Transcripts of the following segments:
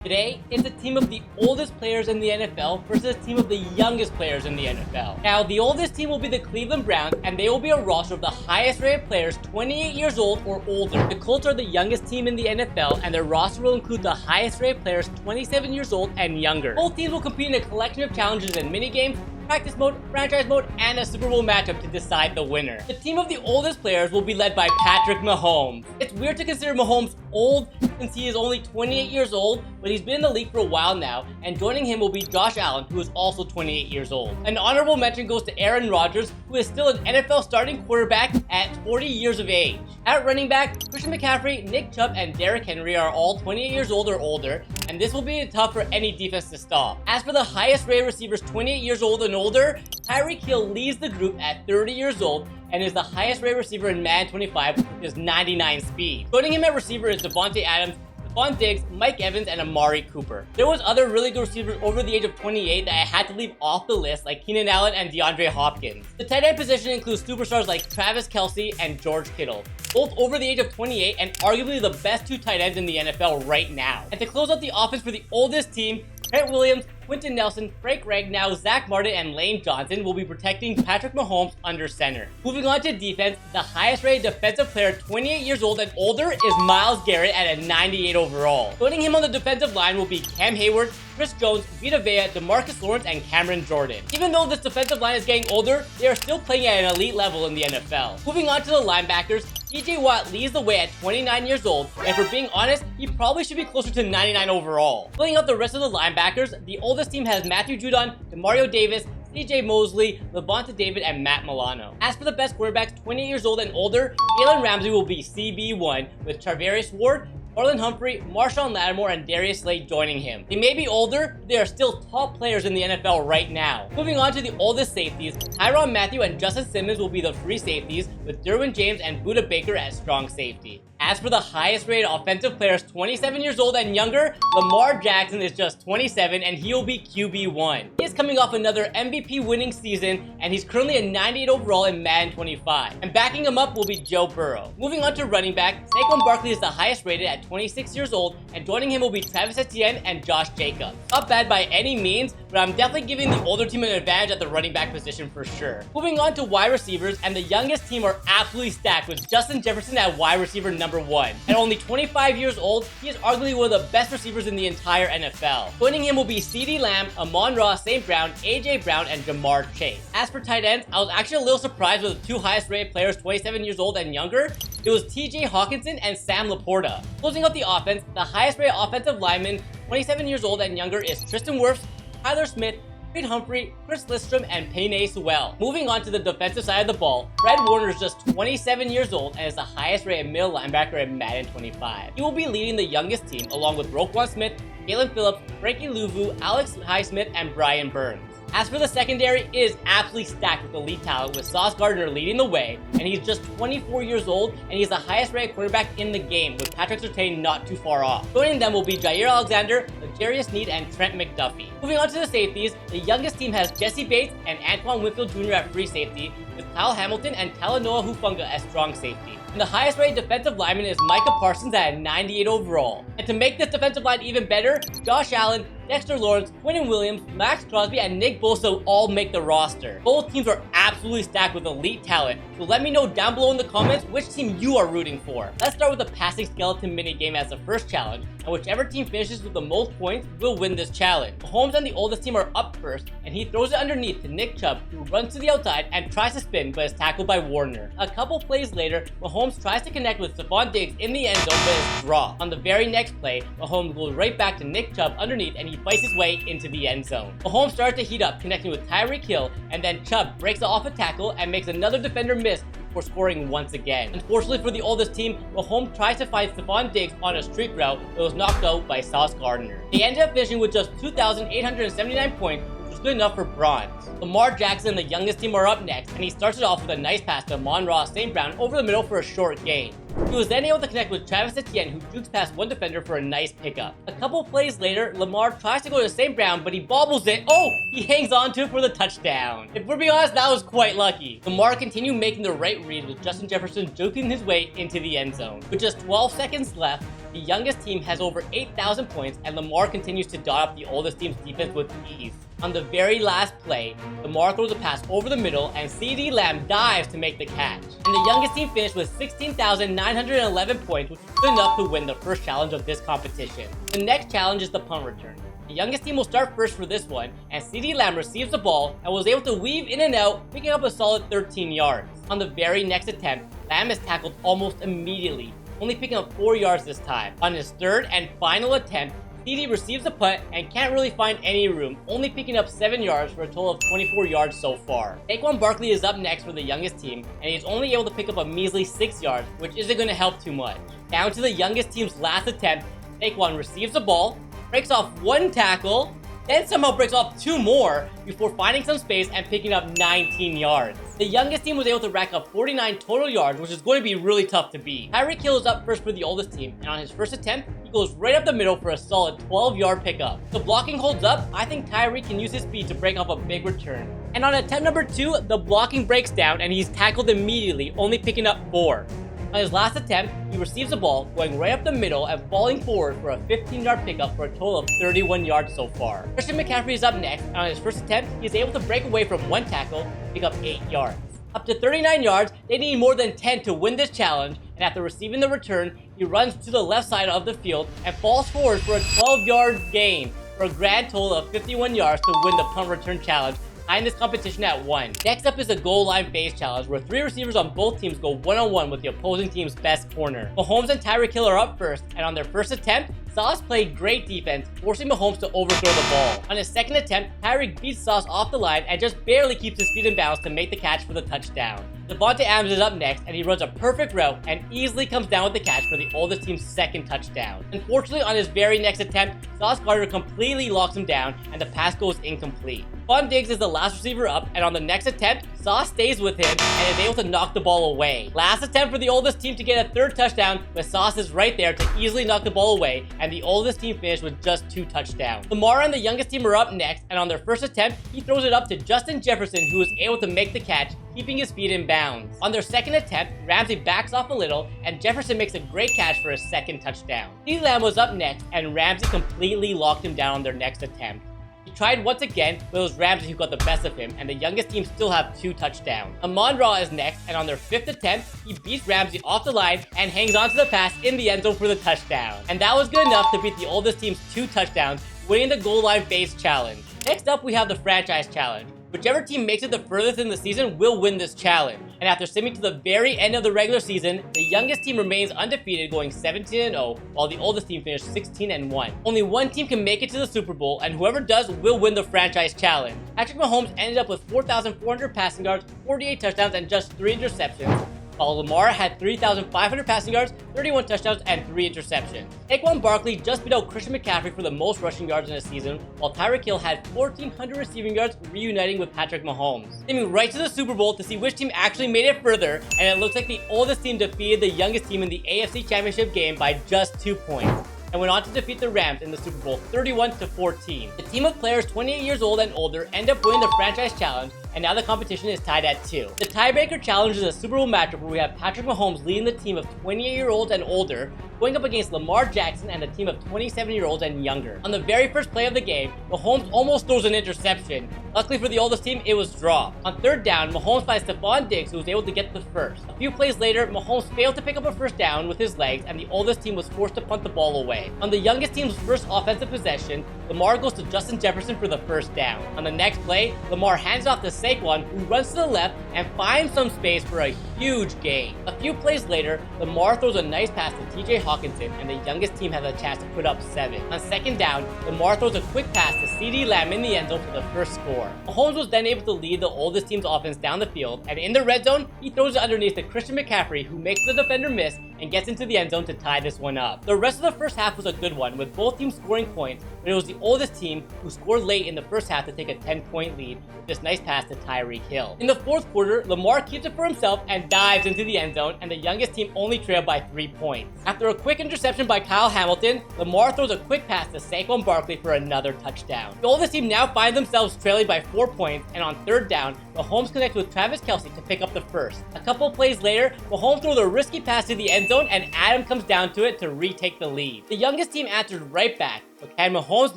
Today, it's a team of the oldest players in the NFL versus a team of the youngest players in the NFL. Now, the oldest team will be the Cleveland Browns, and they will be a roster of the highest rated players 28 years old or older. The Colts are the youngest team in the NFL, and their roster will include the highest rated players 27 years old and younger. Both teams will compete in a collection of challenges and mini-games, practice mode, franchise mode, and a Super Bowl matchup to decide the winner. The team of the oldest players will be led by Patrick Mahomes. It's weird to consider Mahomes old since he is only 28 years old, but he's been in the league for a while now, and joining him will be Josh Allen, who is also 28 years old. An honorable mention goes to Aaron Rodgers, who is still an NFL starting quarterback at 40 years of age. At running back, Christian McCaffrey, Nick Chubb, and Derrick Henry are all 28 years old or older, and this will be tough for any defense to stop. As for the highest rated receivers 28 years old and older, Tyreek Hill leads the group at 30 years old and is the highest rated receiver in Madden 25 with his 99 speed. Joining him at receiver is Devontae Adams, Stephon Diggs, Mike Evans, and Amari Cooper. There was other really good receivers over the age of 28 that I had to leave off the list, like Keenan Allen and DeAndre Hopkins. The tight end position includes superstars like Travis Kelce and George Kittle, both over the age of 28 and arguably the best two tight ends in the NFL right now. And to close out the offense for the oldest team, Trent Williams, Quentin Nelson, Frank Ragnow, Zach Martin, and Lane Johnson will be protecting Patrick Mahomes under center. Moving on to defense, the highest rated defensive player 28 years old and older is Myles Garrett at a 98 overall. Joining him on the defensive line will be Cam Hayward, Chris Jones, Vita Vea, DeMarcus Lawrence, and Cameron Jordan. Even though this defensive line is getting older, they are still playing at an elite level in the NFL. Moving on to the linebackers, TJ Watt leads the way at 29 years old, and for being honest, he probably should be closer to 99 overall. Filling out the rest of the linebackers, the oldest team has Matthew Judon, Demario Davis, CJ Mosley, Levante David, and Matt Milano. As for the best quarterbacks 28 years old and older, Jalen Ramsey will be CB1 with Charvarius Ward, Marlon Humphrey, Marshawn Lattimore, and Darius Slay joining him. They may be older, but they are still top players in the NFL right now. Moving on to the oldest safeties, Tyrann Mathieu and Justin Simmons will be the free safeties, with Derwin James and Budda Baker as strong safety. As for the highest rated offensive players 27 years old and younger, Lamar Jackson is just 27 and he will be QB1. He is coming off another MVP winning season and he's currently a 98 overall in Madden 25. And backing him up will be Joe Burrow. Moving on to running back, Saquon Barkley is the highest rated at 26 years old, and joining him will be Travis Etienne and Josh Jacobs. Not bad by any means, but I'm definitely giving the older team an advantage at the running back position for sure. Moving on to wide receivers, and the youngest team are absolutely stacked with Justin Jefferson at wide receiver number 1. At only 25 years old, he is arguably one of the best receivers in the entire NFL. Joining him will be CeeDee Lamb, Amon-Ra St. Brown, AJ Brown, and Jamar Chase. As for tight ends, I was actually a little surprised with the two highest rated players 27 years old and younger. It was TJ Hawkinson and Sam Laporta. Closing out the offense, the highest rated offensive lineman 27 years old and younger is Tristan Wirfs, Tyler Smith, Creed Humphrey, Chris Listrom, and Penei Sewell. Moving on to the defensive side of the ball, Fred Warner is just 27 years old and is the highest rated middle linebacker in Madden 25. He will be leading the youngest team along with Roquan Smith, Jalen Phillips, Frankie Louvu, Alex Highsmith, and Brian Burns. As for the secondary, it is absolutely stacked with elite talent, with Sauce Gardner leading the way, and he's just 24 years old, and he's the highest rated quarterback in the game, with Patrick Surtain not too far off. Joining them will be Jair Alexander, L'Jarius Sneed, and Trent McDuffie. Moving on to the safeties, the youngest team has Jesse Bates and Antoine Winfield Jr. at free safety, with Kyle Hamilton and Talanoa Hufanga as strong safety. And the highest rated defensive lineman is Micah Parsons at 98 overall. And to make this defensive line even better, Josh Allen, Dexter Lawrence, Quentin Williams, Max Crosby, and Nick Bosa all make the roster. Both teams are absolutely stacked with elite talent, so let me know down below in the comments which team you are rooting for. Let's start with the passing skeleton minigame as the first challenge, and whichever team finishes with the most points will win this challenge. Mahomes and the oldest team are up first, and he throws it underneath to Nick Chubb, who runs to the outside and tries to spin but is tackled by Warner. A couple plays later, Mahomes tries to connect with Stephon Diggs in the end zone but is dropped. On the very next play, Mahomes goes right back to Nick Chubb underneath and he fights his way into the end zone. Mahomes starts to heat up, connecting with Tyreek Hill, and then Chubb breaks off a tackle and makes another defender miss before scoring once again. Unfortunately for the oldest team, Mahomes tries to find Stephon Diggs on a streak route but was knocked out by Sauce Gardner. They ended up finishing with just 2,879 points, which was good enough for bronze. Lamar Jackson and the youngest team are up next, and he starts it off with a nice pass to Amon-Ra St. Brown over the middle for a short gain. He was then able to connect with Travis Etienne, who jukes past one defender for a nice pickup. A couple plays later, Lamar tries to go to St. Brown, but he bobbles it. Oh, he hangs on to it for the touchdown. If we're being honest, that was quite lucky. Lamar continued making the right read with Justin Jefferson juking his way into the end zone. With just 12 seconds left, the youngest team has over 8,000 points, and Lamar continues to dot up the oldest team's defense with ease. On the very last play, Lamar throws a pass over the middle, and CeeDee Lamb dives to make the catch. And the youngest team finished with 16,911 points, which is good enough to win the first challenge of this competition. The next challenge is the punt return. The youngest team will start first for this one, and CeeDee Lamb receives the ball and was able to weave in and out, picking up a solid 13 yards. On the very next attempt, Lamb is tackled almost immediately, only picking up 4 yards this time. On his third and final attempt, CeeDee receives a punt and can't really find any room, only picking up 7 yards for a total of 24 yards so far. Saquon Barkley is up next for the youngest team, and he's only able to pick up a measly 6 yards, which isn't going to help too much. Down to the youngest team's last attempt, Saquon receives the ball, breaks off one tackle, then somehow breaks off 2 more before finding some space and picking up 19 yards. The youngest team was able to rack up 49 total yards, which is going to be really tough to beat. Tyreek Hill is up first for the oldest team, and on his first attempt, he goes right up the middle for a solid 12-yard pickup. The blocking holds up. I think Tyreek can use his speed to break off a big return. And on attempt number 2, the blocking breaks down and he's tackled immediately, only picking up 4. On his last attempt, he receives the ball, going right up the middle and falling forward for a 15-yard pickup for a total of 31 yards so far. Christian McCaffrey is up next, and on his first attempt, he is able to break away from one tackle and pick up 8 yards. Up to 39 yards, they need more than 10 to win this challenge, and after receiving the return, he runs to the left side of the field and falls forward for a 12-yard gain for a grand total of 51 yards to win the punt return challenge, tying this competition at 1. Next up is the goal line phase challenge, where 3 receivers on both teams go one-on-one with the opposing team's best corner. Mahomes and Tyreek Hill are up first, and on their first attempt, Sauce played great defense, forcing Mahomes to overthrow the ball. On his second attempt, Tyreek beats Sauce off the line and just barely keeps his feet in bounds to make the catch for the touchdown. Devontae Adams is up next, and he runs a perfect route and easily comes down with the catch for the oldest team's second touchdown. Unfortunately, on his very next attempt, Sauce Gardner completely locks him down, and the pass goes incomplete. Stephon Diggs is the last receiver up, and on the next attempt, Sauce stays with him and is able to knock the ball away. Last attempt for the oldest team to get a third touchdown, but Sauce is right there to easily knock the ball away, and the oldest team finished with just 2 touchdowns. Lamar and the youngest team are up next, and on their first attempt, he throws it up to Justin Jefferson, who is able to make the catch, keeping his feet in bounds. On their second attempt, Ramsey backs off a little, and Jefferson makes a great catch for his second touchdown. CeeDee Lamb was up next, and Ramsey completely locked him down on their next attempt. He tried once again, but it was Ramsey who got the best of him, and the youngest team still have 2 touchdowns. Amon-Ra is next, and on their 5th attempt, he beats Ramsey off the line and hangs on to the pass in the end zone for the touchdown. And that was good enough to beat the oldest team's 2 touchdowns, winning the goal line phase challenge. Next up, we have the franchise challenge. Whichever team makes it the furthest in the season will win this challenge. And after simming to the very end of the regular season, the youngest team remains undefeated, going 17-0, while the oldest team finished 16-1. Only one team can make it to the Super Bowl, and whoever does will win the franchise challenge. Patrick Mahomes ended up with 4,400 passing yards, 48 touchdowns, and just 3 interceptions, while Lamar had 3,500 passing yards, 31 touchdowns, and 3 interceptions. Saquon Barkley just beat out Christian McCaffrey for the most rushing yards in a season, while Tyreek Hill had 1,400 receiving yards, reuniting with Patrick Mahomes. Aiming right to the Super Bowl to see which team actually made it further, and it looks like the oldest team defeated the youngest team in the AFC Championship game by just 2 points, and went on to defeat the Rams in the Super Bowl 31-14. The team of players 28 years old and older end up winning the franchise challenge, and now the competition is tied at 2. The tiebreaker challenge is a Super Bowl matchup where we have Patrick Mahomes leading the team of 28-year-olds and older, going up against Lamar Jackson and the team of 27-year-olds and younger. On the very first play of the game, Mahomes almost throws an interception. Luckily for the oldest team, it was dropped. On third down, Mahomes finds Stephon Diggs, who was able to get the first. A few plays later, Mahomes failed to pick up a first down with his legs, and the oldest team was forced to punt the ball away. On the youngest team's first offensive possession, Lamar goes to Justin Jefferson for the first down. On the next play, Lamar hands off to Saquon, who runs to the left and finds some space for a huge gain. A few plays later, Lamar throws a nice pass to TJ Hawkinson, and the youngest team has a chance to put up 7. On second down, Lamar throws a quick pass to CeeDee Lamb in the end zone for the first score. Mahomes was then able to lead the oldest team's offense down the field, and in the red zone, he throws it underneath to Christian McCaffrey, who makes the defender miss and gets into the end zone to tie this one up. The rest of the first half was a good one, with both teams scoring points, but it was the oldest team who scored late in the first half to take a 10-point lead with this nice pass to Tyreek Hill. In the fourth quarter, Lamar keeps it for himself and dives into the end zone, and the youngest team only trailed by 3 points. After a quick interception by Kyle Hamilton, Lamar throws a quick pass to Saquon Barkley for another touchdown. The oldest team now find themselves trailing by 4 points, and on third down, Mahomes connects with Travis Kelce to pick up the first. A couple plays later, Mahomes throws a risky pass to the end zone, and Adam comes down to it to retake the lead. The youngest team answered right back, but can Mahomes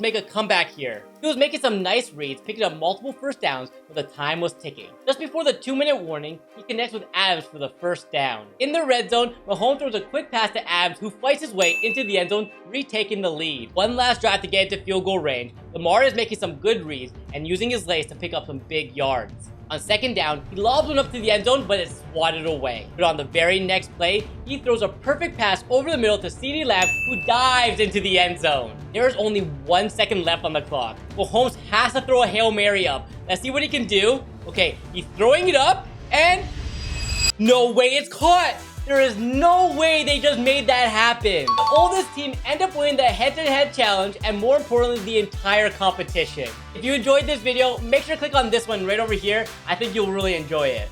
make a comeback here? He was making some nice reads, picking up multiple first downs, but the time was ticking. Just before the 2-minute warning, he connects with Adams for the first down. In the red zone, Mahomes throws a quick pass to Adams, who fights his way into the end zone, retaking the lead. One last drive to get into field goal range. Lamar is making some good reads and using his legs to pick up some big yards. On second down, he lobs one up to the end zone, but it's swatted away. But on the very next play, he throws a perfect pass over the middle to CeeDee Lamb, who dives into the end zone. There is only 1 second left on the clock. Mahomes has to throw a Hail Mary up. Let's see what he can do. Okay, he's throwing it up, and no way, it's caught! There is no way they just made that happen. The oldest team end up winning the head-to-head challenge, and more importantly, the entire competition. If you enjoyed this video, make sure to click on this one right over here. I think you'll really enjoy it.